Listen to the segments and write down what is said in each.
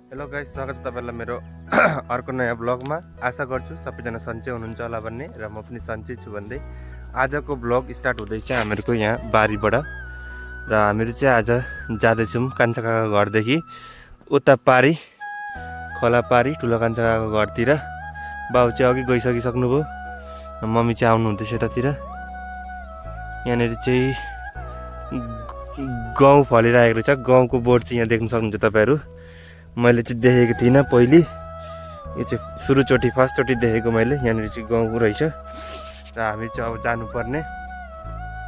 Hello guys, स्वागत छ तपाईहरुलाई मेरो अर्को नयाँ ब्लगमा। आशा गर्छु सबैजना सन्चै हुनुहुन्छ होला भन्ने र म पनि सन्चै छु भन्दै आजको ब्लग स्टार्ट हुँदैछ हामीहरूको यहाँ बारीबाट। र हामीहरू चाहिँ आज जाँदैछौँ कान्छा काकाको घरदेखि उता पारी खोला पारी ठुलो कान्छा काकाको घरतिर। बाउ चाहिँ अघि गइसकिसक्नुभयो, मम्मी चाहिँ आउनुहुँदैछ यतातिर। यहाँनिर चाहिँ गहुँ फलिरहेको रहेछ। गहुँको बोट चाहिँ यहाँ देख्न सक्नुहुन्छ तपाईहरु। मैले चाहिँ देखेको थिइनँ पहिले, यो चाहिँ सुरुचोटि फर्स्टचोटि देखेको मैले। यहाँनिर चाहिँ गाउँको रहेछ र हामी चाहिँ अब जानुपर्ने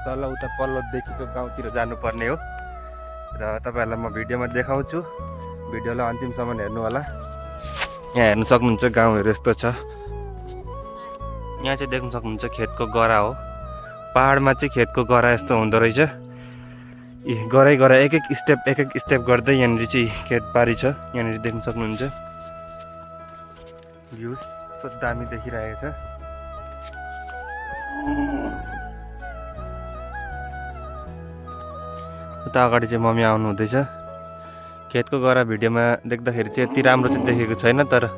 तल उता पल्लोदेखिको गाउँतिर जानुपर्ने हो। र तपाईँहरूलाई म भिडियोमा देखाउँछु, भिडियोलाई अन्तिमसम्म हेर्नु होला। यहाँ हेर्नु सक्नुहुन्छ गाउँहरू यस्तो छ। यहाँ चाहिँ देख्न सक्नुहुन्छ खेतको गरा हो। पहाडमा चाहिँ खेतको गरा यस्तो हुँदो रहेछ। गराइ गराइ एक एक स्टेप गर्दै यहाँनिर चाहिँ खेतबारी छ। यहाँनिर देख्न सक्नुहुन्छ भ्यू कस्तो दामी देखिरहेको छ। उता अगाडि चाहिँ मम्मी आउनु हुँदैछ। खेतको गरा भिडियोमा देख्दाखेरि चाहिँ यति राम्रो चाहिँ देखेको छैन, तर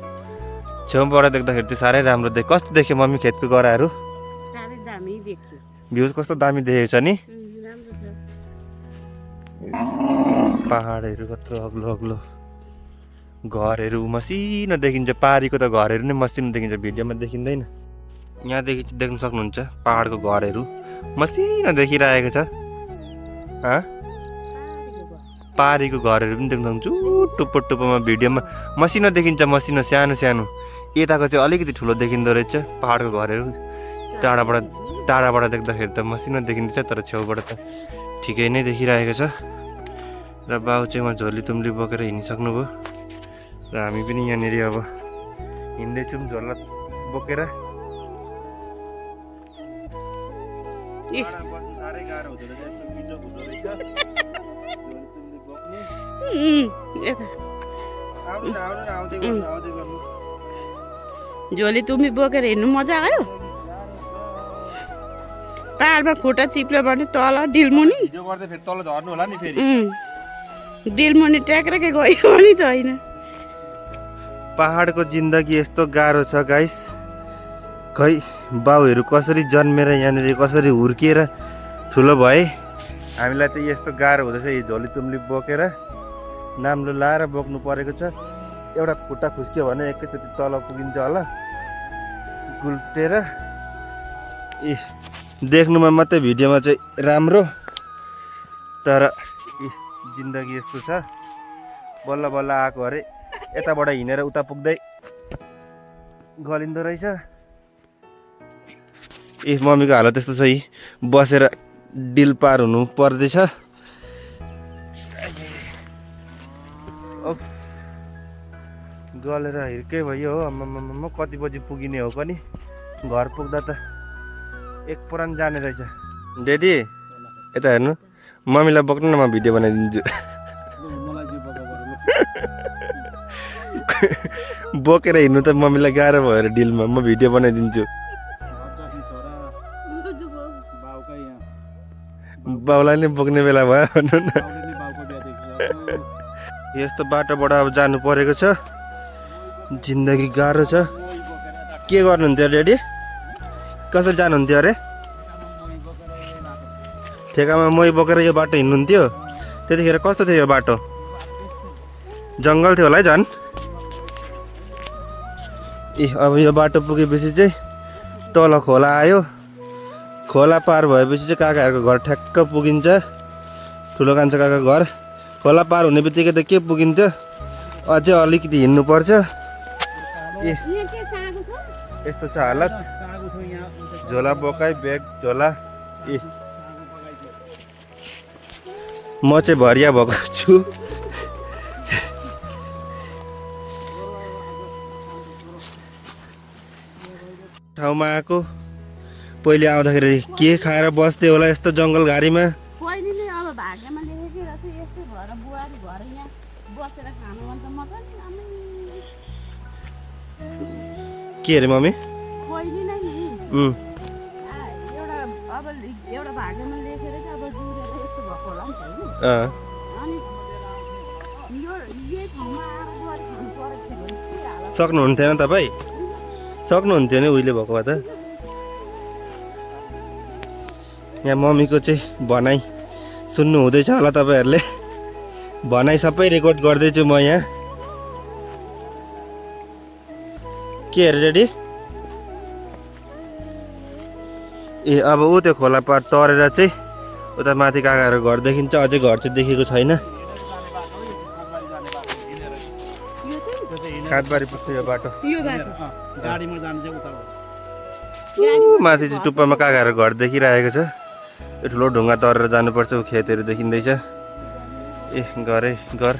छेउबाट देख्दाखेरि चाहिँ साह्रै राम्रो देख्यो। कस्तो देख्यो मम्मी खेतको गराहरू? साह्रै दामी देखियो। भ्यू कस्तो दामी देखेको छ नि। राम्रो छ। पहाडहरू कत्रो अग्लो अग्लो, घरहरू मसिनो देखिन्छ। पारीको त घरहरू नै मसिनो देखिन्छ, भिडियोमा देखिँदैन। यहाँदेखि चाहिँ देख्न सक्नुहुन्छ पहाडको घरहरू मसिनो देखिरहेको छ। पारीको घरहरू पनि देख्न सक्नुहुन्छ टुप्पो टुप्पोमा, भिडियोमा मसिनो देखिन्छ, मसिनो सानो सानो। यताको चाहिँ अलिकति ठुलो देखिँदो रहेछ पहाडको घरहरू। टाढाबाट देख्दाखेरि त मसिनो देखिँदैछ, तर छेउबाट त ठिकै नै देखिरहेको छ। र बाउ चाहिँ उहाँ झोली तुम्ली बोकेर हिँडिसक्नुभयो र हामी पनि यहाँनिर अब हिँड्दैछौँ झोला बोकेर। साह्रै गाह्रो हुँदो रहेछ, यस्तो बिजोग हुँदो रहेछ झोली तुम्बी बोकेर हिँड्नु मजा आयो। पहाडमा खुट्टा चिप्ल्यो भने तल डिलमुनि तल झर्नु होला नि फेरि। डिलमुनि ट्याक्रेकै गयो भने छैन। पहाडको जिन्दगी यस्तो गाह्रो छ गाइस। खै बाउहरू कसरी जन्मेर यहाँनिर कसरी हुर्किएर ठुलो भए, हामीलाई त यस्तो गाह्रो हुँदैछ। यो झोली तुम्ली बोकेर नाम्लो लाएर बोक्नु परेको छ। एउटा खुट्टा खुस्क्यो भने एकैचोटि तल पुगिन्छ होला गुल्टेर। देख्नुमा मात्रै भिडियोमा चाहिँ राम्रो, तर जिन्दगी यस्तो छ। बल्ल बल्ल आएको अरे यताबाट हिँडेर उता पुग्दै गलिँदो रहेछ। मम्मीको हालत त्यस्तो छ, बसेर डिल पार हुनु पर्दैछ। गलेर हिर्कै भयो हो। म कति बजी पुगिने हो पनि, घर पुग्दा त एक पुरान जाने रहेछ। डेडी यता हेर्नु, मम्मीलाई बोक्नु न, म भिडियो बनाइदिन्छु। बोकेर हिँड्नु त मम्मीलाई गाह्रो भयो डिलमा, म भिडियो बनाइदिन्छु। बाउलाई नै बोक्ने बेला भयो भन्नु न। यस्तो बाटोबाट अब जानु परेको छ। जिन्दगी गाह्रो छ। के गर्नुहुन्थ्यो डेडी? कसरी जानुहुन्थ्यो अरे? ठेकामा मै बोकेर यो बाटो हिँड्नुहुन्थ्यो? त्यतिखेर कस्तो थियो यो बाटो? जङ्गल थियो होला है झन्। अब यो बाटो पुगेपछि चाहिँ तल खोला आयो। खोला पार भएपछि चाहिँ काकाहरूको घर ठ्याक्क पुगिन्छ, ठुलो कान्छा काकाको घर। खोला पार हुने बित्तिकै त के पुगिन्थ्यो, अझै अलिकति हिँड्नुपर्छ। यस्तो छ हालत। झोला बोकाइ, ब्याग झोला। म चाहिँ भरिया भएको छु। ठाउँमा आएको पहिले आउँदाखेरि के खाएर बस्थ्यो होला यस्तो जङ्गल घारीमा? पहिलेले अब भाग्यमा लेखेकै रहेछ यस्तै भएर बुहारी भएर यहाँ बसेर खानु मन त म त के अरे मम्मी? पहिले नै नि एउटा भाग्यमा लेखेर चाहिँ अब जुरेर यस्तो भएको होला नि त होइन। अनि यो यही ठाउँमा आएर सक्नुहुन्थेन तपाईँ? सक्नुहुन्थ्यो नि उहिले भएको भए त। यहाँ मम्मीको चाहिँ भनाइ सुन्नु हुँदैछ होला तपाईँहरूले। भनाइ सबै रेकर्ड गर्दैछु म यहाँ। के अरे रेडी? ए अब ऊ त्यो खोला पार तरेर चाहिँ उता माथि काकाहरू घर देखिन्छ। अझै घर चाहिँ देखेको छैन। खादबारी पुग्छ यो बाटो। गाडीमा जानु चाहिँ उता माथि चाहिँ टुप्पामा काकाहरू घर देखिरहेको छ। यो ठुलो ढुङ्गा तरेर जानुपर्छ। खेतहरू देखिँदैछ। ए घरै घर।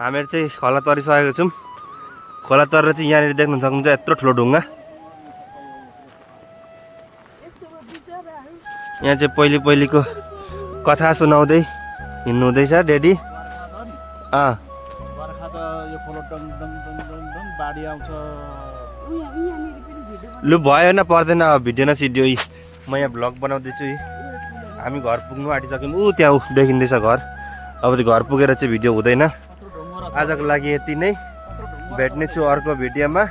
हामीहरू चाहिँ खोला तरिसकेको छौँ। खोला तरेर चाहिँ यहाँनिर देख्न सक्नुहुन्छ यत्रो ठुलो ढुङ्गा। यहाँ चाहिँ पहिलेको कथा सुनाउँदै हिँड्नु हुँदैछ ड्याडी। बर्खा त यो खोलो डङ डङ डङ डङ डङ बाढी आउँछ। लु भयो न पर्दैन अब भिडियो न सिडियो। म यहाँ भ्लग बनाउँदैछु। हामी घर पुग्नु आँटिसक्यौँ। ऊ त्यहाँ देखिँदैछ घर। अब चाहिँ घर पुगेर चाहिँ भिडियो हुँदैन। आजको लागि यति नै। भेट्ने छु अर्को भिडियोमा।